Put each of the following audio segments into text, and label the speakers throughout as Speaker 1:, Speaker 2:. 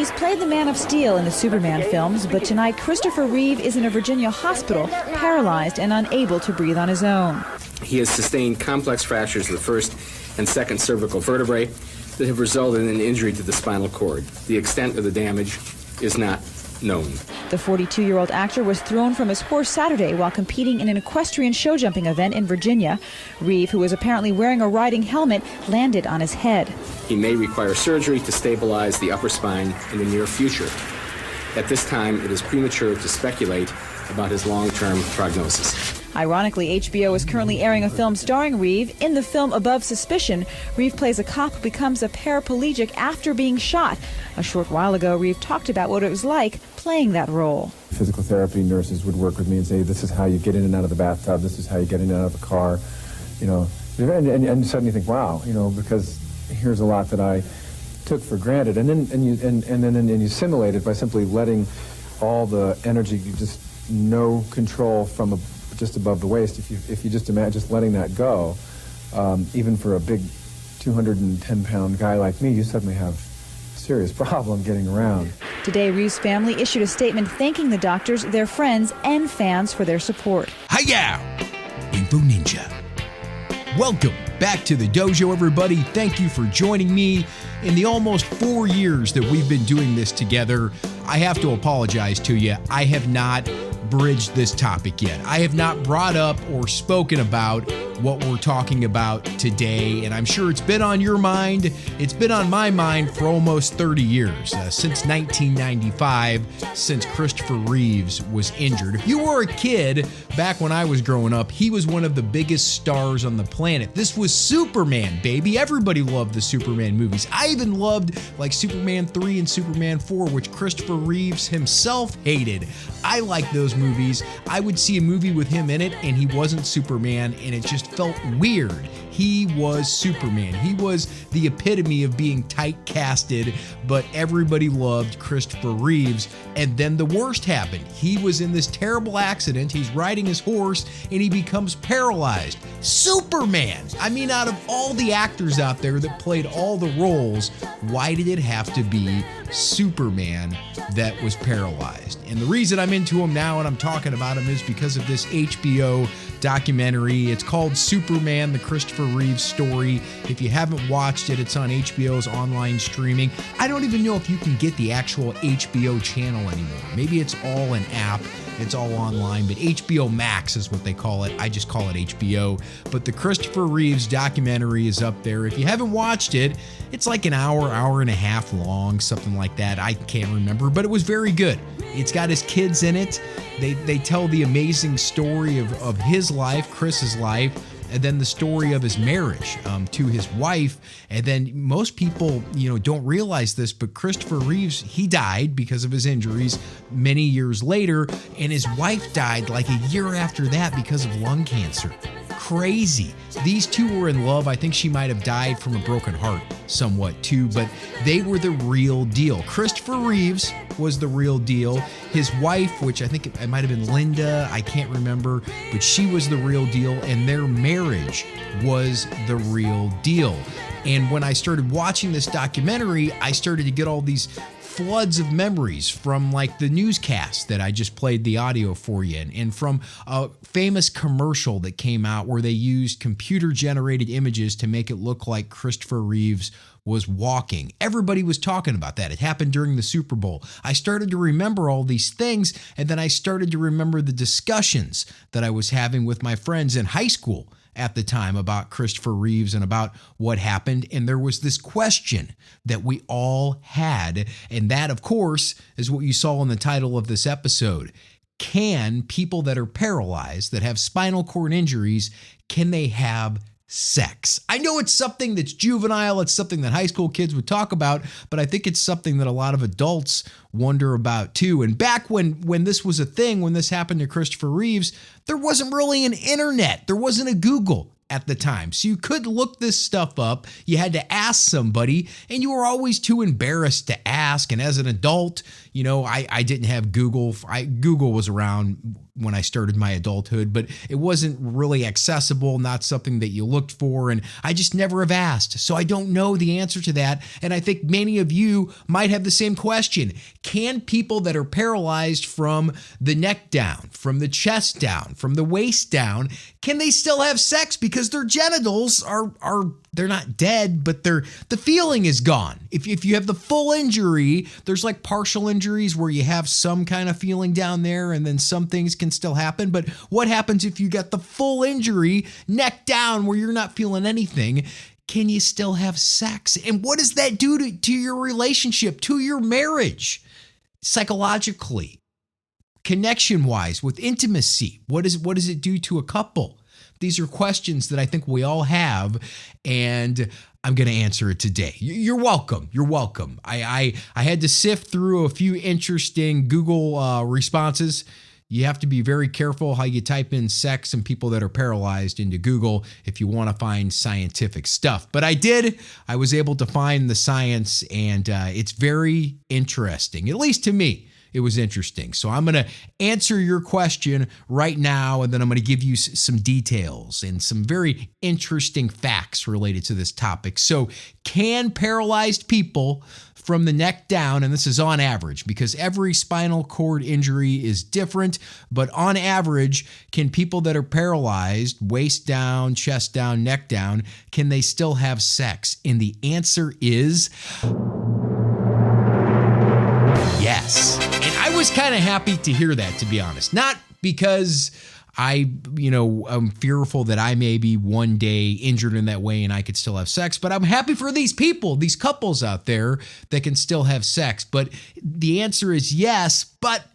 Speaker 1: He's played the Man of Steel in the Superman films, but tonight Christopher Reeve is in a Virginia hospital, paralyzed and unable to breathe on his own.
Speaker 2: He has sustained complex fractures of the first and second cervical vertebrae that have resulted in an injury to the spinal cord. The extent of the damage is not known.
Speaker 1: The 42-year-old actor was thrown from his horse Saturday while competing in an equestrian show jumping event in Virginia. Reeve, who was apparently wearing a riding helmet, landed on his head.
Speaker 2: He may require surgery to stabilize the upper spine in the near future. At this time, it is premature to speculate about his long-term prognosis.
Speaker 1: Ironically, HBO is currently airing a film starring Reeve. In the film Above Suspicion, Reeve plays a cop who becomes a paraplegic after being shot. A short while ago, Reeve talked about what it was like playing that role.
Speaker 3: Physical therapy nurses would work with me and say, this is how you get in and out of the bathtub, this is how you get in and out of the car, and suddenly you think, wow, because here's a lot that I took for granted. And then you simulate it by simply letting all the energy, just no control from just above the waist. If you just imagine just letting that go, even for a big 210-pound guy like me, you suddenly have a serious problem getting around.
Speaker 1: Today, Reeve's family issued a statement thanking the doctors, their friends, and fans for their support.
Speaker 4: Hiya! Info Ninja. Welcome back to the dojo, everybody. Thank you for joining me. In the almost 4 years that we've been doing this together, I have to apologize to you. I have not bridged this topic yet. I have not brought up or spoken about what we're talking about today, and I'm sure it's been on your mind. It's been on my mind for almost 30 years, since 1995, since Christopher Reeves was injured. If you were a kid back when I was growing up, he was one of the biggest stars on the planet. This was Superman, baby. Everybody loved the Superman movies. I even loved like Superman 3 and Superman 4, which Christopher Reeves himself hated. I like those movies. I would see a movie with him in it and he wasn't Superman, and it just felt weird. He was Superman. He was the epitome of being typecasted, but everybody loved Christopher Reeves. And then the worst happened. He was in this terrible accident. He's riding his horse and he becomes paralyzed. Superman! I mean, out of all the actors out there that played all the roles, why did it have to be Superman that was paralyzed? And the reason I'm into him now and I'm talking about him is because of this HBO documentary. It's called Superman, the Christopher Reeves story. If you haven't watched it, it's on HBO's online streaming. I don't even know if you can get the actual HBO channel anymore. Maybe it's all an app. It's all online, but HBO Max is what they call it. I just call it HBO. But the Christopher Reeves documentary is up there. If you haven't watched it, it's like an hour and a half long, something like that. I can't remember, but it was very good. It's got his kids in it. They tell the amazing story of his life, Chris's life, and then the story of his marriage to his wife. And then most people, don't realize this, but Christopher Reeves, he died because of his injuries many years later, and his wife died like a year after that because of lung cancer. Crazy. These two were in love. I think she might have died from a broken heart somewhat too, but they were the real deal. Christopher Reeves was the real deal. His wife, which I think it might have been Linda, I can't remember, but she was the real deal, and their marriage was the real deal. And when I started watching this documentary, I started to get all these floods of memories from like the newscast that I just played the audio for you, and from a famous commercial that came out where they used computer generated images to make it look like Christopher Reeves was walking. Everybody was talking about that. It happened during the Super Bowl. I started to remember all these things, and then I started to remember the discussions that I was having with my friends in high school at the time about Christopher Reeves and about what happened. And there was this question that we all had, and that, of course, is what you saw in the title of this episode. Can people that are paralyzed, that have spinal cord injuries, can they have sex? I know it's something that's juvenile, it's something that high school kids would talk about, but I think it's something that a lot of adults wonder about too. And back when this was a thing, when this happened to Christopher Reeves, there wasn't really an internet. There wasn't a Google at the time. So you could look this stuff up. You had to ask somebody, and you were always too embarrassed to ask. And as an adult, I didn't have Google. Google was around when I started my adulthood, but it wasn't really accessible, not something that you looked for, and I just never have asked. So I don't know the answer to that, and I think many of you might have the same question. Can people that are paralyzed from the neck down, from the chest down, from the waist down, can they still have sex because their genitals are they're not dead, but the feeling is gone? If you have the full injury, there's like partial injuries where you have some kind of feeling down there and then some things can still happen. But what happens if you get the full injury, neck down, where you're not feeling anything? Can you still have sex? And what does that do to your relationship, to your marriage, psychologically, connection-wise, with intimacy? What does it do to a couple? These are questions that I think we all have, and I'm going to answer it today. You're welcome. You're welcome. I had to sift through a few interesting Google responses. You have to be very careful how you type in sex and people that are paralyzed into Google if you want to find scientific stuff. But I did. I was able to find the science, and it's very interesting, at least to me. It was interesting. So I'm going to answer your question right now, and then I'm going to give you some details and some very interesting facts related to this topic. So can paralyzed people from the neck down, and this is on average because every spinal cord injury is different, but on average, can people that are paralyzed, waist down, chest down, neck down, can they still have sex? And the answer is yes. And I was kind of happy to hear that, to be honest. Not because I'm fearful that I may be one day injured in that way and I could still have sex, but I'm happy for these people, these couples out there that can still have sex. But the answer is yes, but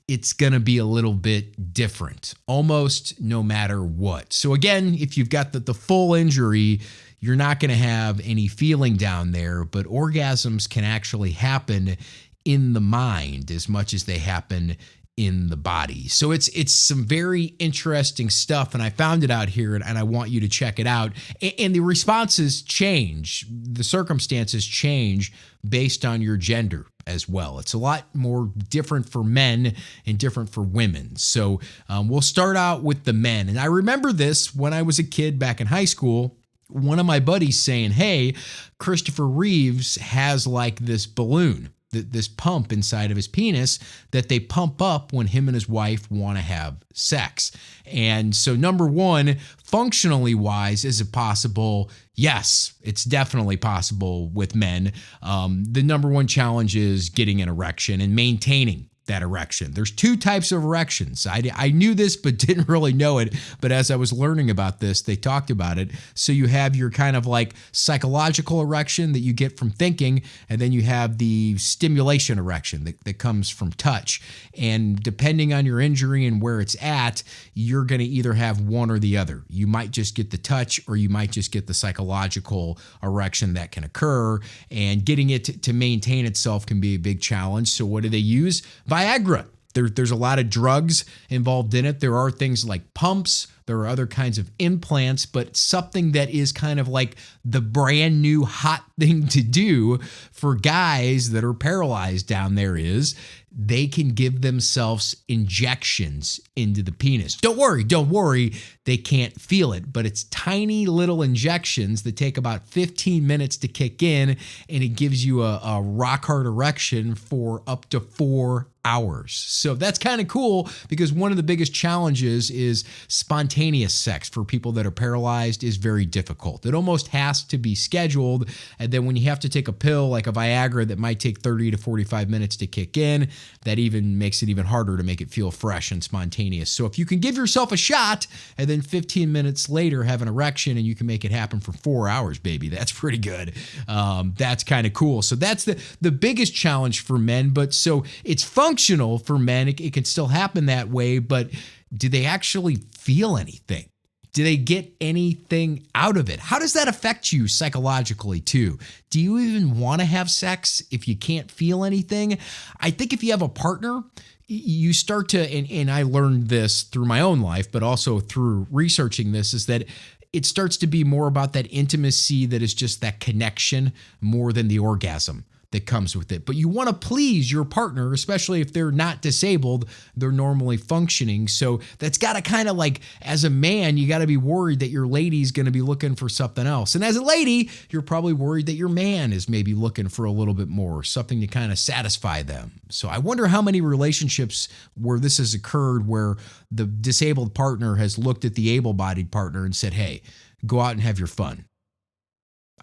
Speaker 4: it's going to be a little bit different, almost no matter what. So again, if you've got the full injury, you're not going to have any feeling down there, but orgasms can actually happen in the mind as much as they happen in the body. So it's some very interesting stuff, and I found it out here, and I want you to check it out. And the responses change, the circumstances change based on your gender as well. It's a lot more different for men and different for women. So we'll start out with the men. And I remember this when I was a kid back in high school. One of my buddies saying, hey, Christopher Reeves has like this balloon, this pump inside of his penis that they pump up when him and his wife want to have sex. And so number one, functionally wise, is it possible? Yes, it's definitely possible with men. The number one challenge is getting an erection and maintaining that erection. There's two types of erections. I knew this, but didn't really know it. But as I was learning about this, they talked about it. So you have your kind of like psychological erection that you get from thinking, and then you have the stimulation erection that comes from touch. And depending on your injury and where it's at, you're going to either have one or the other. You might just get the touch, or you might just get the psychological erection that can occur. And getting it to maintain itself can be a big challenge. So what do they use? Viagra. There's a lot of drugs involved in it. There are things like pumps. There are other kinds of implants, but something that is kind of like the brand new hot thing to do for guys that are paralyzed down there is they can give themselves injections into the penis. Don't worry, they can't feel it, but it's tiny little injections that take about 15 minutes to kick in, and it gives you a rock hard erection for up to 4 hours. So that's kind of cool, because one of the biggest challenges is spontaneous sex for people that are paralyzed is very difficult. It almost has to be scheduled, and then when you have to take a pill like a Viagra that might take 30 to 45 minutes to kick in, that even makes it even harder to make it feel fresh and spontaneous. So if you can give yourself a shot and then 15 minutes later have an erection and you can make it happen for 4 hours, baby, that's pretty good. That's kind of cool. So that's the biggest challenge for men. But so it's functional for men. It can still happen that way, but do they actually feel anything? Do they get anything out of it? How does that affect you psychologically too? Do you even want to have sex if you can't feel anything? I think if you have a partner, you start to, and I learned this through my own life, but also through researching this, is that it starts to be more about that intimacy that is just that connection more than the orgasm. that comes with it. But you want to please your partner, especially if they're not disabled, they're normally functioning. So that's got to kind of like, as a man, you got to be worried that your lady's going to be looking for something else. And as a lady, you're probably worried that your man is maybe looking for a little bit more, something to kind of satisfy them. So I wonder how many relationships where this has occurred, where the disabled partner has looked at the able-bodied partner and said, hey, go out and have your fun.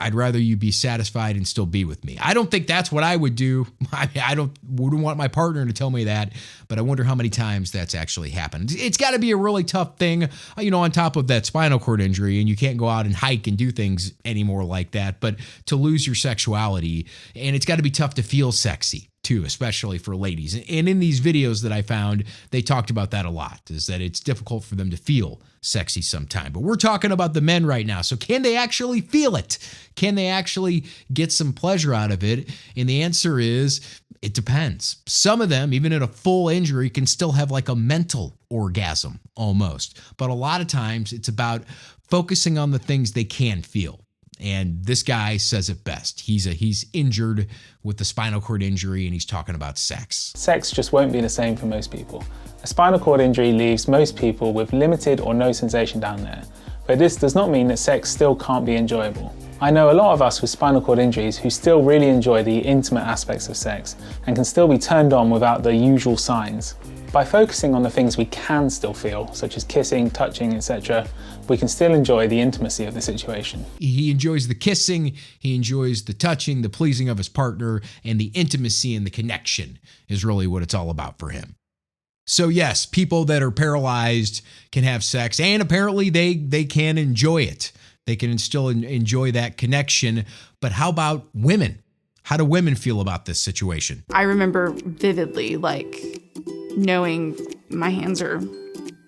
Speaker 4: I'd rather you be satisfied and still be with me. I don't think that's what I would do. I mean, wouldn't want my partner to tell me that, but I wonder how many times that's actually happened. It's got to be a really tough thing, on top of that spinal cord injury, and you can't go out and hike and do things anymore like that, but to lose your sexuality, and it's got to be tough to feel sexy too, especially for ladies. And in these videos that I found, they talked about that a lot, is that it's difficult for them to feel sexy sometime. But we're talking about the men right now. So can they actually feel it? Can they actually get some pleasure out of it? And the answer is, it depends. Some of them, even in a full injury, can still have like a mental orgasm almost. But a lot of times it's about focusing on the things they can feel. And this guy says it best. He's injured with the spinal cord injury, and he's talking about sex.
Speaker 5: Sex just won't be the same for most people. A spinal cord injury leaves most people with limited or no sensation down there. But this does not mean that sex still can't be enjoyable. I know a lot of us with spinal cord injuries who still really enjoy the intimate aspects of sex and can still be turned on without the usual signs. By focusing on the things we can still feel, such as kissing, touching, etc., we can still enjoy the intimacy of the situation.
Speaker 4: He enjoys the kissing, he enjoys the touching, the pleasing of his partner, and the intimacy and the connection is really what it's all about for him. So yes, people that are paralyzed can have sex, and apparently they can enjoy it. They can still enjoy that connection. But how about women? How do women feel about this situation?
Speaker 6: I remember vividly, knowing my hands are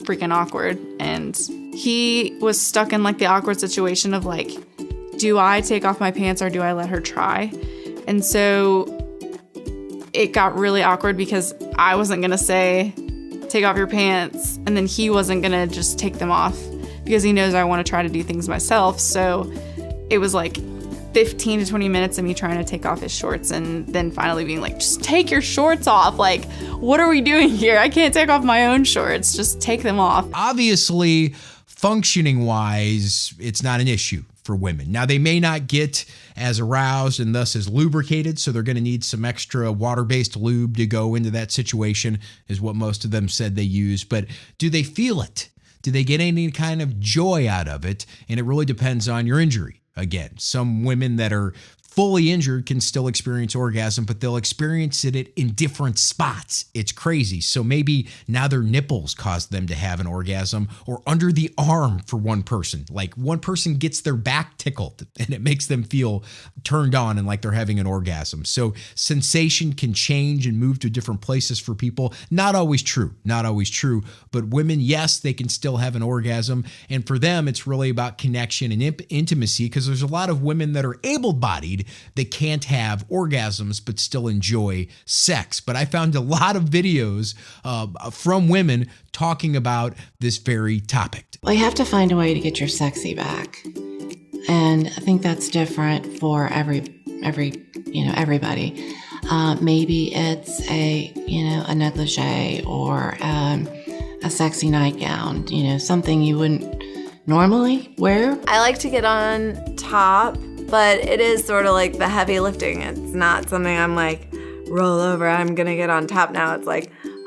Speaker 6: freaking awkward, and he was stuck in the awkward situation of do I take off my pants or do I let her try? And so it got really awkward because I wasn't gonna say take off your pants, and then he wasn't gonna just take them off because he knows I want to try to do things myself. So it was 15 to 20 minutes of me trying to take off his shorts, and then finally being just take your shorts off. What are we doing here? I can't take off my own shorts. Just take them off.
Speaker 4: Obviously, functioning wise, it's not an issue for women. Now, they may not get as aroused and thus as lubricated, so they're going to need some extra water-based lube to go into that situation, is what most of them said they use. But do they feel it? Do they get any kind of joy out of it? And it really depends on your injury. Again, some women that are fully injured can still experience orgasm, but they'll experience it in different spots. It's crazy. So maybe now their nipples cause them to have an orgasm, or under the arm for one person. One person gets their back tickled and it makes them feel turned on and like they're having an orgasm. So sensation can change and move to different places for people. Not always true, but women, yes, they can still have an orgasm. And for them, it's really about connection and intimacy, because there's a lot of women that are able-bodied that can't have orgasms but still enjoy sex. But I found a lot of videos from women talking about this very topic.
Speaker 7: Well, you have to find a way to get your sexy back. And I think that's different for everybody. Maybe it's a negligee or a sexy nightgown, something you wouldn't normally wear.
Speaker 8: I like to get on top, but it is sort of like the heavy lifting. It's not something I'm roll over, I'm gonna get on top now. It's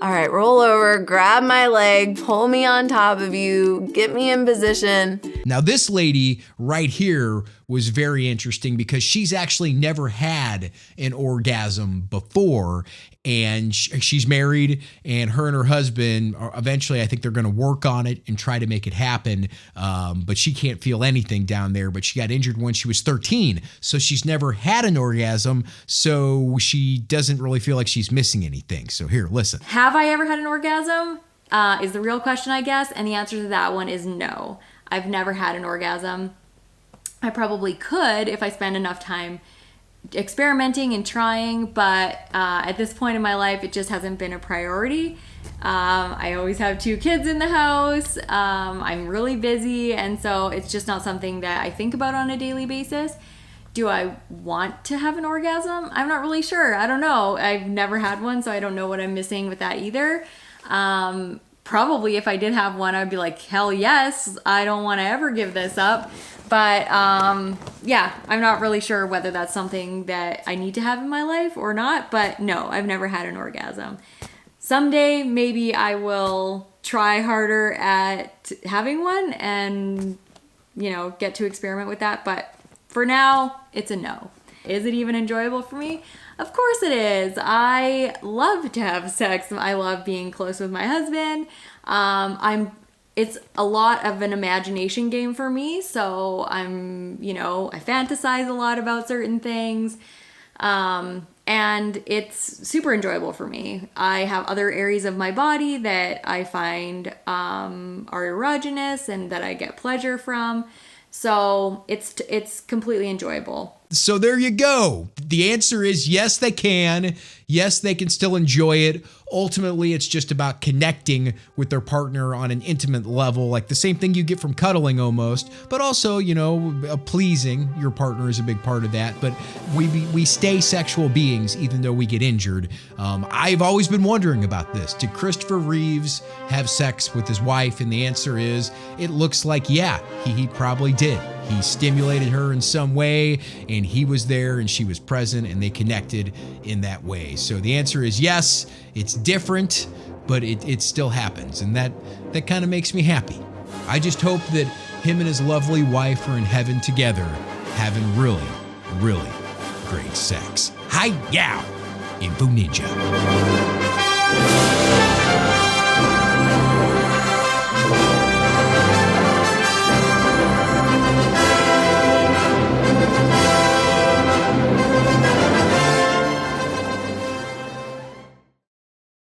Speaker 8: all right, roll over, grab my leg, pull me on top of you, get me in position.
Speaker 4: Now, this lady right here was very interesting because she's actually never had an orgasm before, and she's married, and her husband are eventually, I think they're going to work on it and try to make it happen, but she can't feel anything down there. But she got injured when she was 13, so she's never had an orgasm, so she doesn't really feel like she's missing anything. So here, listen.
Speaker 9: Have I ever had an orgasm is the real question, I guess, and the answer to that one is no. I've never had an orgasm. I probably could if I spend enough time experimenting and trying, but at this point in my life, it just hasn't been a priority. I always have 2 kids in the house. I'm really busy, and so it's just not something that I think about on a daily basis. Do I want to have an orgasm? I'm not really sure. I don't know. I've never had one, so I don't know what I'm missing with that either. Probably if I did have one, I'd be like, hell yes, I don't want to ever give this up. But yeah, I'm not really sure whether that's something that I need to have in my life or not. But no, I've never had an orgasm. Someday, maybe I will try harder at having one and, you know, get to experiment with that. But for now, it's a no. Is it even enjoyable for me? Of course it is. I love to have sex. I love being close with my husband. It's a lot of an imagination game for me. So I fantasize a lot about certain things. And it's super enjoyable for me. I have other areas of my body that I find are erogenous and that I get pleasure from. So it's completely enjoyable.
Speaker 4: So there you go. The answer is yes, they can. Yes, they can still enjoy it. Ultimately, it's just about connecting with their partner on an intimate level, like the same thing you get from cuddling almost, but also, pleasing your partner is a big part of that. But we stay sexual beings even though we get injured. I've always been wondering about this. Did Christopher Reeves have sex with his wife? And the answer is, it looks like, yeah, he probably did. He stimulated her in some way, and he was there and she was present, and they connected in that way. So the answer is yes, it's different, but it still happens, and that kind of makes me happy. I just hope that him and his lovely wife are in heaven together, having really, really great sex. Hi-yow! Info Ninja.